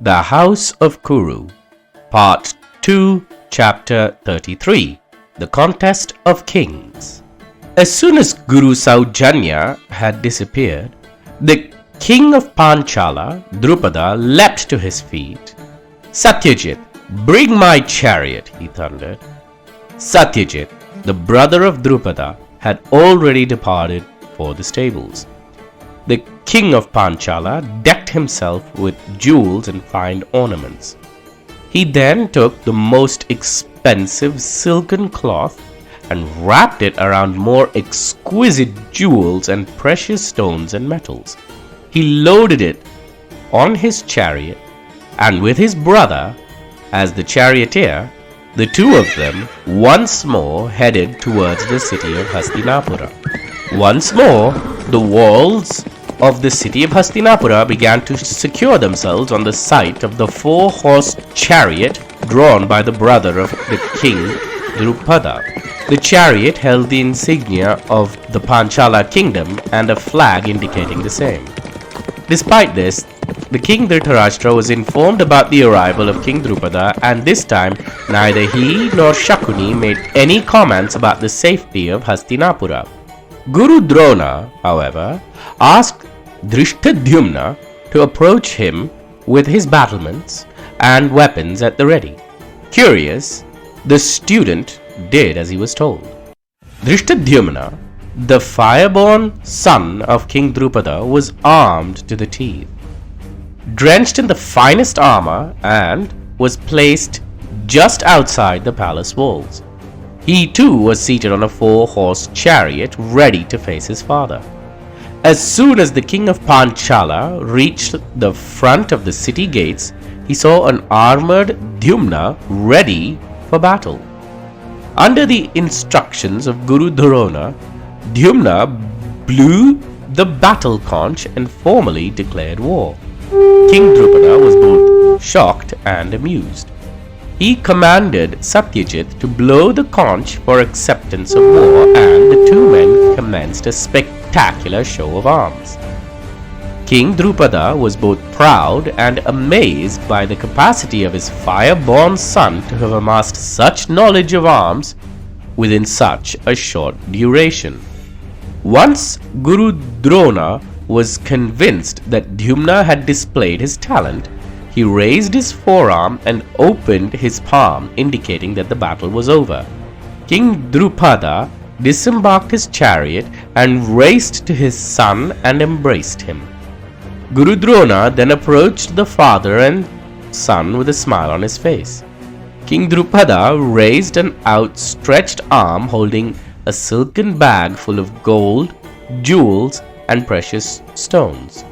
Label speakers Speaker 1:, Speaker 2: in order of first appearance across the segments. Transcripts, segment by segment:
Speaker 1: The House of Kuru, Part 2, Chapter 33, The Contest of Kings. As soon as Guru Saujanya had disappeared, the king of Panchala, Drupada, leapt to his feet. "Satyajit, bring my chariot," he thundered. Satyajit, the brother of Drupada, had already departed for the stables. The king of Panchala decked himself with jewels and fine ornaments. He then took the most expensive silken cloth and wrapped it around more exquisite jewels and precious stones and metals. He loaded it on his chariot, and with his brother as the charioteer, the two of them once more headed towards the city of Hastinapura. Once more, the walls of the city of Hastinapura began to secure themselves on the sight of the four-horse chariot drawn by the brother of the king, Drupada. The chariot held the insignia of the Panchala kingdom and a flag indicating the same. Despite this, the king Dhritarashtra was informed about the arrival of King Drupada, and this time neither he nor Shakuni made any comments about the safety of Hastinapura. Guru Drona, however, asked Dhrishtadyumna to approach him with his battlements and weapons at the ready. Curious, the student did as he was told. Dhrishtadyumna, the fireborn son of King Drupada, was armed to the teeth, drenched in the finest armor, and was placed just outside the palace walls. He too was seated on a four-horse chariot ready to face his father. As soon as the king of Panchala reached the front of the city gates, he saw an armored Dhyumna ready for battle. Under the instructions of Guru Drona, Dhyumna blew the battle conch and formally declared war. King Drupada was both shocked and amused. He commanded Satyajit to blow the conch for acceptance of war, and the two men commenced a spectacular show of arms. King Drupada was both proud and amazed by the capacity of his fire-born son to have amassed such knowledge of arms within such a short duration. Once Guru Drona was convinced that Dhyumna had displayed his talent, he raised his forearm and opened his palm, indicating that the battle was over. King Drupada disembarked his chariot and raced to his son and embraced him. Guru Drona then approached the father and son with a smile on his face. King Drupada raised an outstretched arm holding a silken bag full of gold, jewels, and precious stones.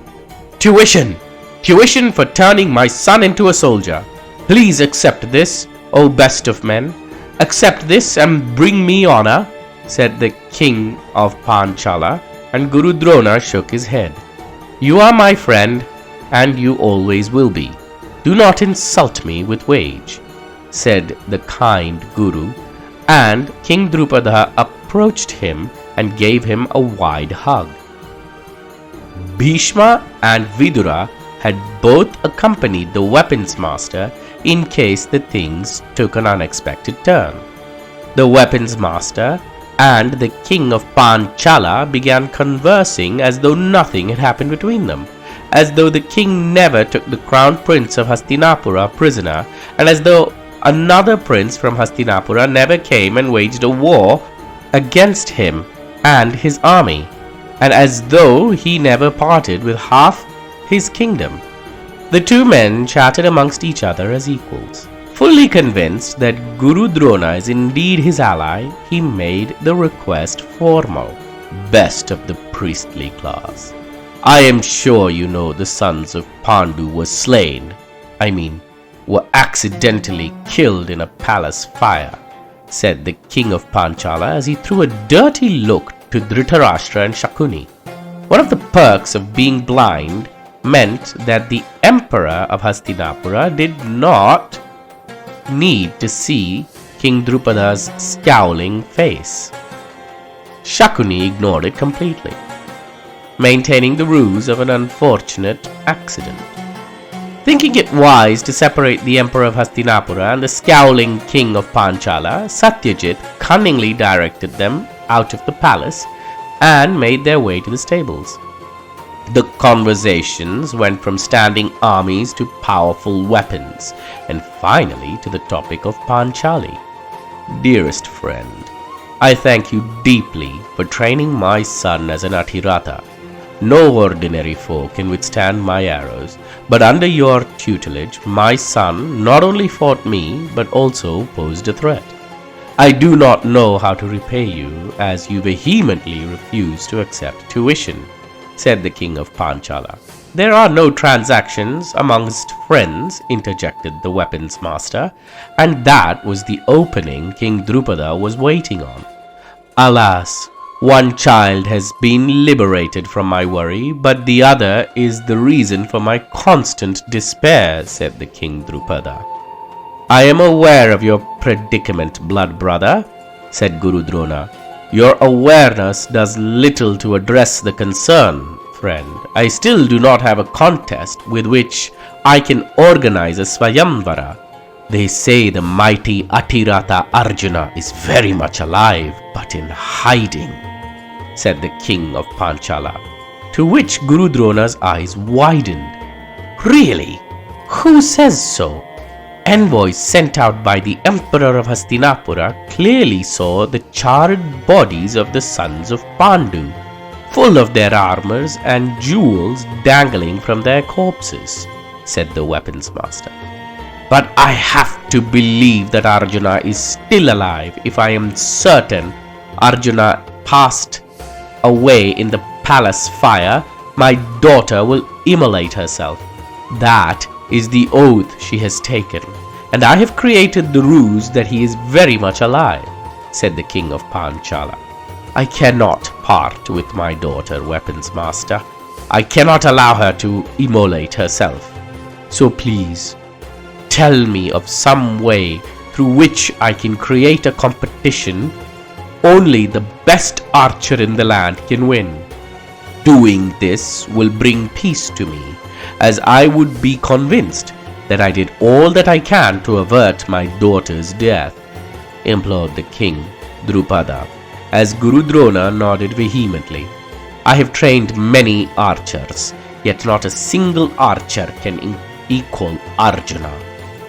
Speaker 1: "Tuition! Tuition for turning my son into a soldier! Please accept this, O best of men! Accept this and bring me honor," said the king of Panchala, and Guru Drona shook his head. "You are my friend, and you always will be. Do not insult me with wage," said the kind Guru, and King Drupada approached him and gave him a wide hug. Bhishma and Vidura had both accompanied the weapons master in case the things took an unexpected turn. The weapons master and the king of Panchala began conversing as though nothing had happened between them, as though the king never took the crown prince of Hastinapura prisoner, and as though another prince from Hastinapura never came and waged a war against him and his army, and as though he never parted with half his kingdom. The two men chatted amongst each other as equals. Fully convinced that Guru Drona is indeed his ally, he made the request formal. "Best of the priestly class, I am sure you know the sons of Pandu were slain, were accidentally killed in a palace fire," said the king of Panchala as he threw a dirty look to Dhritarashtra and Shakuni. One of the perks of being blind meant that the emperor of Hastinapura did not need to see King Drupada's scowling face. Shakuni ignored it completely, maintaining the ruse of an unfortunate accident. Thinking it wise to separate the Emperor of Hastinapura and the scowling king of Panchala, Satyajit cunningly directed them out of the palace and made their way to the stables. The conversations went from standing armies to powerful weapons, and finally to the topic of Panchali. Dearest friend, I thank you deeply for training my son as an Atiratha. No ordinary foe can withstand my arrows, but under your tutelage, my son not only fought me, but also posed a threat. I do not know how to repay you, as you vehemently refuse to accept tuition, said the king of Panchala. There are no transactions amongst friends, interjected the weapons master, and that was the opening King Drupada was waiting on. Alas, one child has been liberated from my worry, but the other is the reason for my constant despair, said the King Drupada. I am aware of your predicament, blood brother, said Guru Drona. Your awareness does little to address the concern, friend. I still do not have a contest with which I can organize a Swayamvara. They say the mighty Atiratha Arjuna is very much alive, but in hiding, said the king of Panchala, to which Guru Drona's eyes widened. Really? Who says so? Envoys sent out by the Emperor of Hastinapura clearly saw the charred bodies of the sons of Pandu, full of their armors and jewels dangling from their corpses, said the weapons master. But I have to believe that Arjuna is still alive if I am certain Arjuna passed away in the palace fire. My daughter will immolate herself. That is the oath she has taken, and I have created the ruse that he is very much alive, said the king of Panchala. I cannot part with my daughter, weapons master. I cannot allow her to immolate herself. So please, tell me of some way through which I can create a competition only the best archer in the land can win. Doing this will bring peace to me, as I would be convinced that I did all that I can to avert my daughter's death, implored the king, Drupada, as Guru Drona nodded vehemently. I have trained many archers, yet not a single archer can equal Arjuna.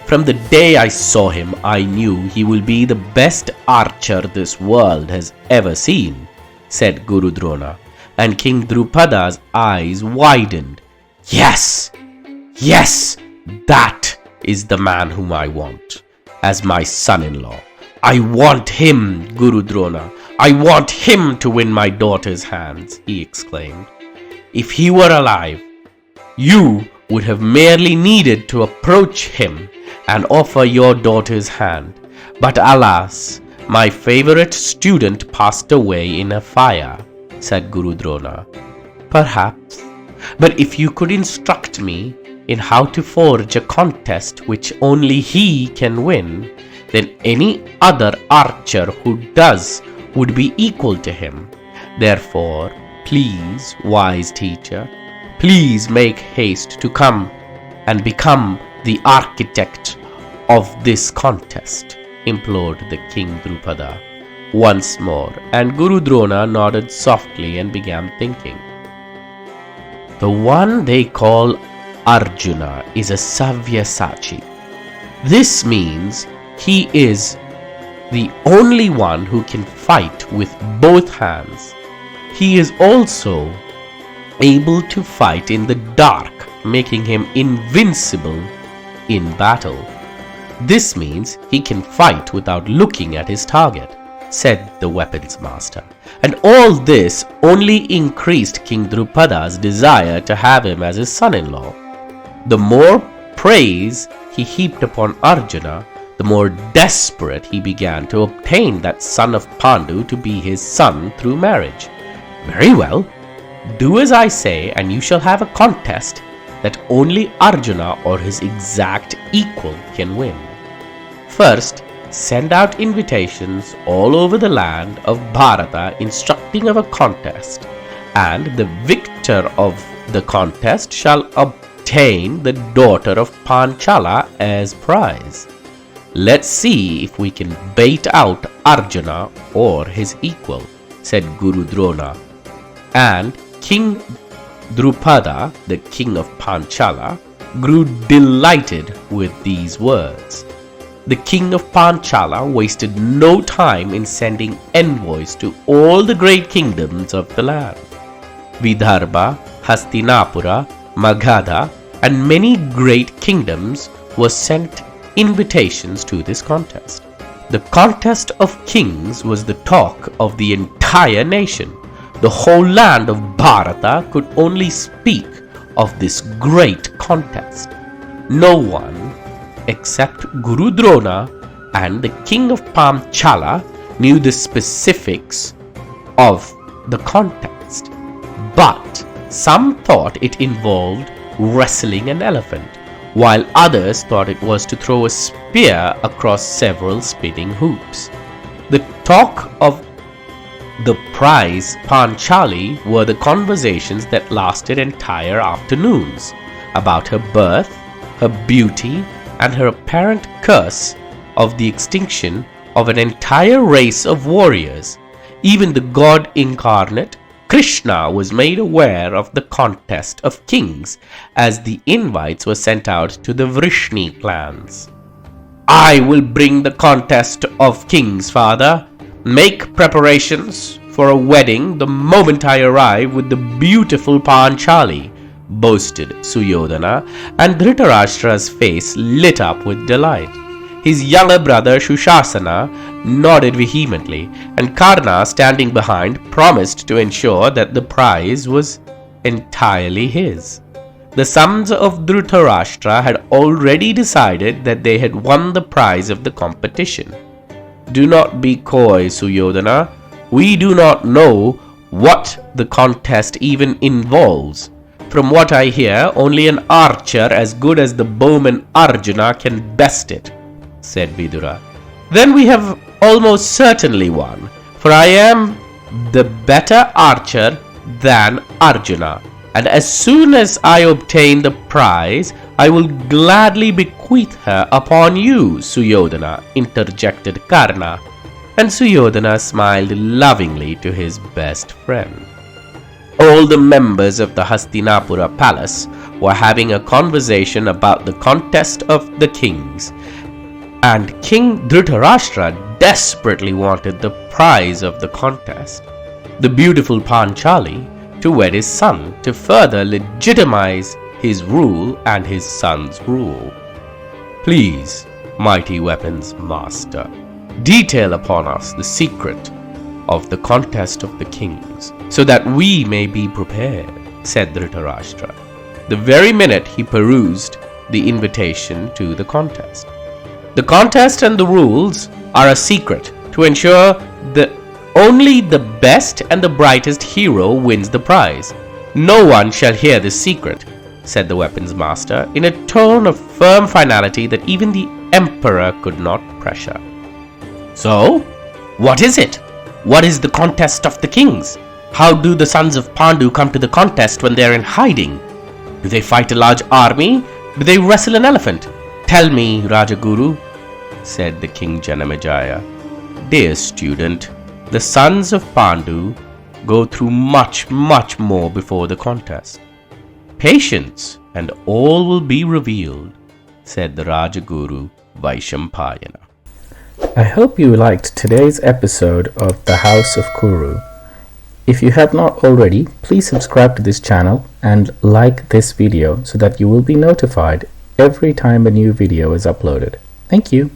Speaker 1: From the day I saw him, I knew he will be the best archer this world has ever seen, said Guru Drona, and King Drupada's eyes widened. Yes, yes, that is the man whom I want as my son-in-law. I want him, Guru Drona. I want him to win my daughter's hands, he exclaimed. If he were alive, you would have merely needed to approach him and offer your daughter's hand. But alas, my favorite student passed away in a fire, said Guru Drona. Perhaps, but if you could instruct me in how to forge a contest which only he can win, then any other archer who does would be equal to him. Therefore, please, wise teacher, please make haste to come and become the architect of this contest, implored the King Drupada once more, and Guru Drona nodded softly and began thinking. The one they call Arjuna is a Savyasachi. This means he is the only one who can fight with both hands. He is also able to fight in the dark, making him invincible in battle. This means he can fight without looking at his target, said the weapons master. And all this only increased King Drupada's desire to have him as his son-in-law. The more praise he heaped upon Arjuna, the more desperate he began to obtain that son of Pandu to be his son through marriage. Very well, do as I say, and you shall have a contest that only Arjuna or his exact equal can win. First, send out invitations all over the land of Bharata instructing of a contest, and the victor of the contest shall obtain the daughter of Panchala as prize. Let's see if we can bait out Arjuna or his equal, said Guru Drona. And King Drupada, the king of Panchala, grew delighted with these words. The king of Panchala wasted no time in sending envoys to all the great kingdoms of the land. Vidarbha, Hastinapura, Magadha, and many great kingdoms were sent invitations to this contest. The contest of kings was the talk of the entire nation. The whole land of Bharata could only speak of this great contest. No one except Guru Drona and the king of Panchala knew the specifics of the contest, but some thought it involved wrestling an elephant, while others thought it was to throw a spear across several spinning hoops. The talk of the prize Panchali were the conversations that lasted entire afternoons about her birth, her beauty, and her apparent curse of the extinction of an entire race of warriors. Even the god incarnate, Krishna, was made aware of the contest of kings as the invites were sent out to the Vrishni clans. I will bring the contest of kings, father. Make preparations for a wedding the moment I arrive with the beautiful Panchali, boasted Suyodhana, and Dhritarashtra's face lit up with delight. His younger brother Shushasana nodded vehemently, and Karna, standing behind, promised to ensure that the prize was entirely his. The sons of Dhritarashtra had already decided that they had won the prize of the competition. Do not be coy, Suyodhana. We do not know what the contest even involves. From what I hear, only an archer as good as the bowman Arjuna can best it, said Vidura. Then we have almost certainly won, for I am the better archer than Arjuna, and as soon as I obtain the prize, I will gladly bequeath her upon you, Suyodhana, interjected Karna, and Suyodhana smiled lovingly to his best friend. All the members of the Hastinapura palace were having a conversation about the contest of the kings, and King Dhritarashtra desperately wanted the prize of the contest, the beautiful Panchali, to wed his son to further legitimize his rule and his son's rule. Please, mighty weapons master, detail upon us the secret of the contest of the kings, so that we may be prepared, said Dhritarashtra, the very minute he perused the invitation to the contest. The contest and the rules are a secret to ensure that only the best and the brightest hero wins the prize. No one shall hear this secret, said the weapons master in a tone of firm finality that even the emperor could not pressure. So, what is it? What is the contest of the kings? How do the sons of Pandu come to the contest when they are in hiding? Do they fight a large army? Do they wrestle an elephant? Tell me, Rajaguru, said the King Janamejaya. Dear student, the sons of Pandu go through much more before the contest. Patience, and all will be revealed, said the Rajaguru Vaishampayana. I hope you liked today's episode of The House of Kuru. If you have not already, please subscribe to this channel and like this video so that you will be notified every time a new video is uploaded. Thank you.